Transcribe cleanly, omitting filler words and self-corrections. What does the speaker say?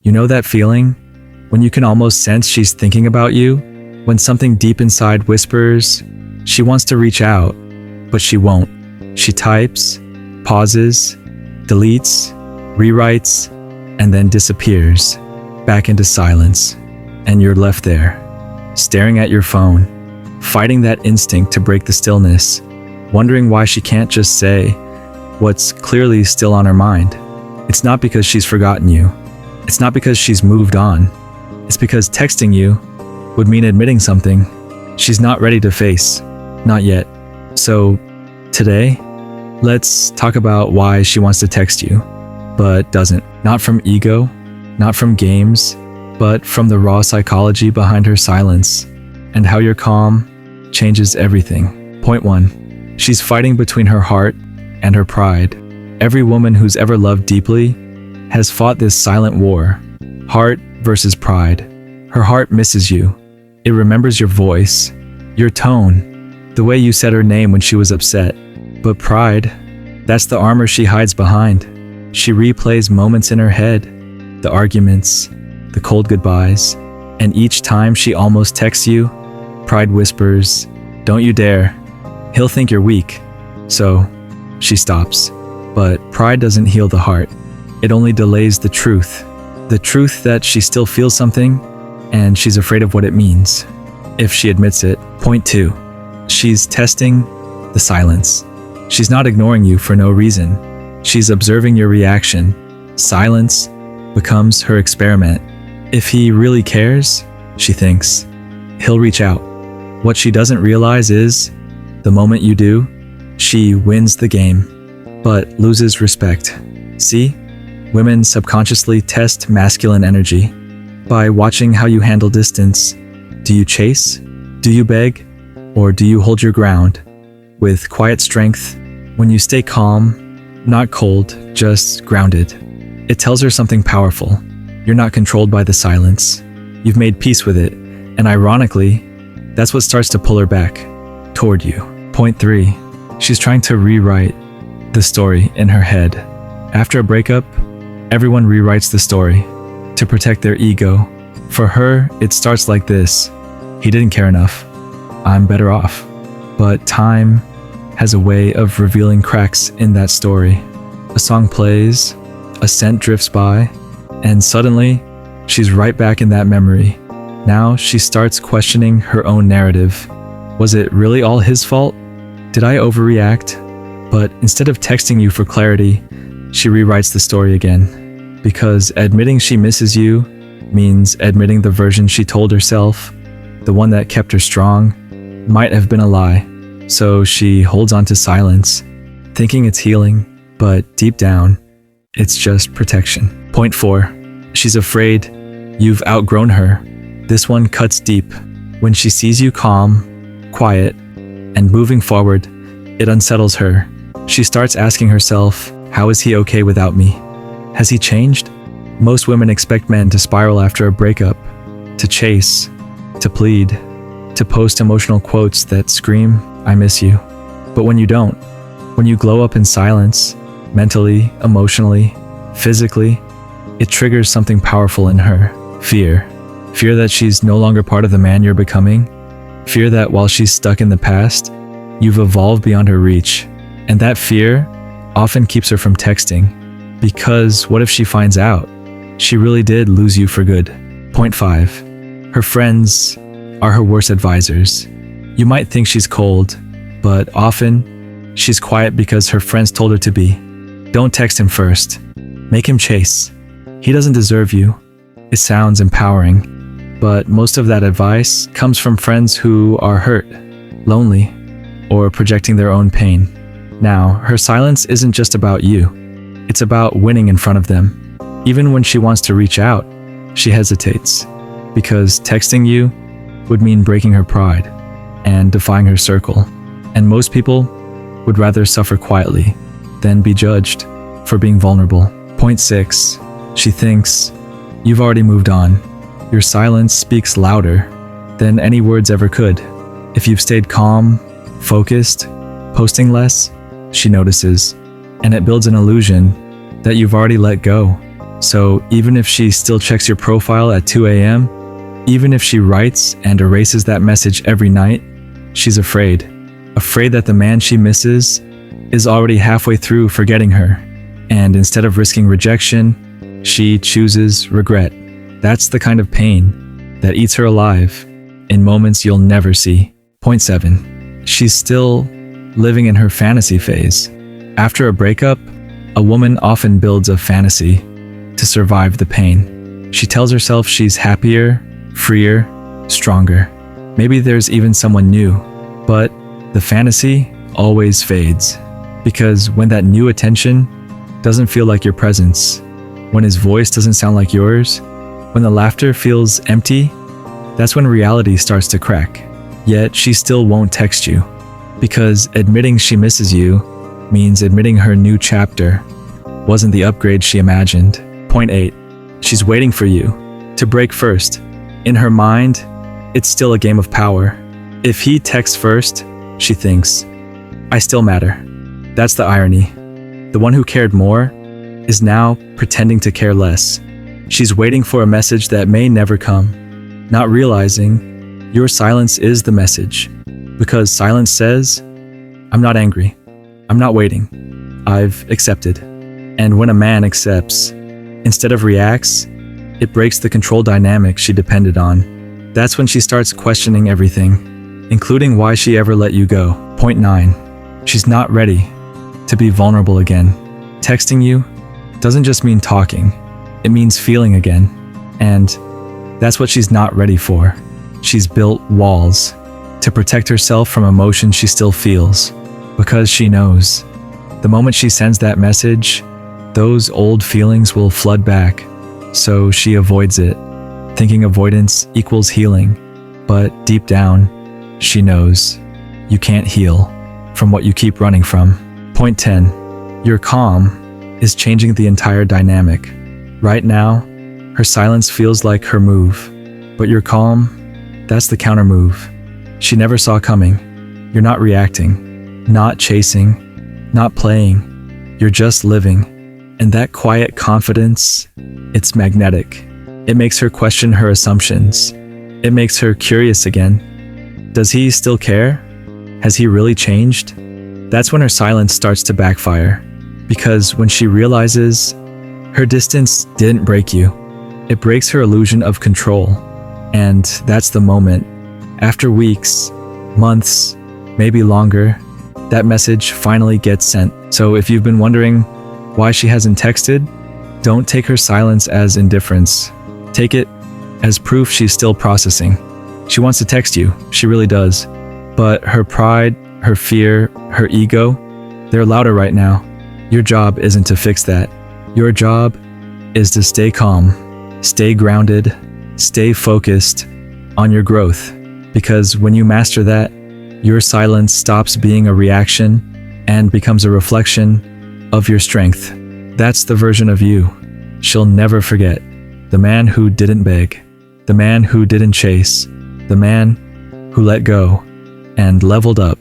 You know that feeling? When you can almost sense she's thinking about you? When something deep inside whispers, she wants to reach out, but she won't. She types, pauses, deletes, rewrites, and then disappears back into silence. And you're left there, staring at your phone, fighting that instinct to break the stillness, wondering why she can't just say what's clearly still on her mind. It's not because she's forgotten you. It's not because she's moved on. It's because texting you would mean admitting something she's not ready to face. Not yet. So, today, let's talk about why she wants to text you, but doesn't. Not from ego, not from games, but from the raw psychology behind her silence, and how your calm changes everything. Point 1. She's fighting between her heart and her pride. Every woman who's ever loved deeply has fought this silent war. Heart versus pride. Her heart misses you. It remembers your voice, your tone, the way you said her name when she was upset. But pride, that's the armor she hides behind. She replays moments in her head, the arguments, the cold goodbyes, and each time she almost texts you, pride whispers, "Don't you dare. He'll think you're weak." So, she stops. But pride doesn't heal the heart. It only delays the truth that she still feels something, and she's afraid of what it means, if she admits it. Point 2. She's testing the silence. She's not ignoring you for no reason. She's observing your reaction. Silence becomes her experiment. If he really cares, she thinks, he'll reach out. What she doesn't realize is, the moment you do, she wins the game, but loses respect. See? Women subconsciously test masculine energy by watching how you handle distance. Do you chase? Do you beg? Or do you hold your ground with quiet strength? When you stay calm, not cold, just grounded, it tells her something powerful. You're not controlled by the silence. You've made peace with it, and ironically, that's what starts to pull her back toward you. Point 3. She's trying to rewrite the story in her head. After a breakup, everyone rewrites the story to protect their ego. For her, it starts like this: he didn't care enough. I'm better off. But time has a way of revealing cracks in that story. A song plays, a scent drifts by, and suddenly, she's right back in that memory. Now she starts questioning her own narrative. Was it really all his fault? Did I overreact? But instead of texting you for clarity, she rewrites the story again. Because admitting she misses you means admitting the version she told herself, the one that kept her strong, might have been a lie. So she holds on to silence, thinking it's healing, but deep down, it's just protection. Point 4. She's afraid you've outgrown her. This one cuts deep. When she sees you calm, quiet, and moving forward, it unsettles her. She starts asking herself, how is he okay without me? Has he changed? Most women expect men to spiral after a breakup, to chase, to plead, to post emotional quotes that scream, I miss you. But when you don't, when you glow up in silence, mentally, emotionally, physically, it triggers something powerful in her. Fear. Fear that she's no longer part of the man you're becoming. Fear that while she's stuck in the past, you've evolved beyond her reach. And that fear often keeps her from texting. Because what if she finds out she really did lose you for good? Point 5. Her friends are her worst advisors. You might think she's cold, but often she's quiet because her friends told her to be. Don't text him first. Make him chase. He doesn't deserve you. It sounds empowering, but most of that advice comes from friends who are hurt, lonely, or projecting their own pain. Now, her silence isn't just about you. It's about winning in front of them. Even when she wants to reach out, she hesitates, because texting you would mean breaking her pride and defying her circle. And most people would rather suffer quietly than be judged for being vulnerable. Point 6. She thinks you've already moved on. Your silence speaks louder than any words ever could. If you've stayed calm, focused, posting less, she notices, and it builds an illusion that you've already let go. So even if she still checks your profile at 2 a.m., even if she writes and erases that message every night, she's afraid. Afraid that the man she misses is already halfway through forgetting her. And instead of risking rejection, she chooses regret. That's the kind of pain that eats her alive in moments you'll never see. Point 7. She's still living in her fantasy phase. After a breakup, a woman often builds a fantasy to survive the pain. She tells herself she's happier, freer, stronger. Maybe there's even someone new, but the fantasy always fades. Because when that new attention doesn't feel like your presence, when his voice doesn't sound like yours, when the laughter feels empty, that's when reality starts to crack. Yet she still won't text you, because admitting she misses you means admitting her new chapter wasn't the upgrade she imagined. Point 8. She's waiting for you to break first. In her mind, it's still a game of power. If he texts first, she thinks, I still matter. That's the irony. The one who cared more is now pretending to care less. She's waiting for a message that may never come, not realizing your silence is the message. Because silence says, I'm not angry. I'm not waiting. I've accepted. And when a man accepts, instead of reacts, it breaks the control dynamic she depended on. That's when she starts questioning everything, including why she ever let you go. Point 9. She's not ready to be vulnerable again. Texting you doesn't just mean talking, it means feeling again. And that's what she's not ready for. She's built walls to protect herself from emotions she still feels, because she knows the moment she sends that message, those old feelings will flood back. So she avoids it, thinking avoidance equals healing. But deep down, she knows you can't heal from what you keep running from. Point 10. Your calm is changing the entire dynamic. Right now, her silence feels like her move, but your calm, that's the counter move she never saw coming. You're not reacting, not chasing, not playing. You're just living. And that quiet confidence, it's magnetic. It makes her question her assumptions. It makes her curious again. Does he still care? Has he really changed? That's when her silence starts to backfire. Because when she realizes her distance didn't break you, it breaks her illusion of control. And that's the moment, after weeks, months, maybe longer, that message finally gets sent. So if you've been wondering why she hasn't texted, don't take her silence as indifference. Take it as proof she's still processing. She wants to text you, she really does. But her pride, her fear, her ego, they're louder right now. Your job isn't to fix that. Your job is to stay calm, stay grounded, stay focused on your growth. Because when you master that, your silence stops being a reaction and becomes a reflection of your strength. That's the version of you she'll never forget. The man who didn't beg, the man who didn't chase, the man who let go and leveled up.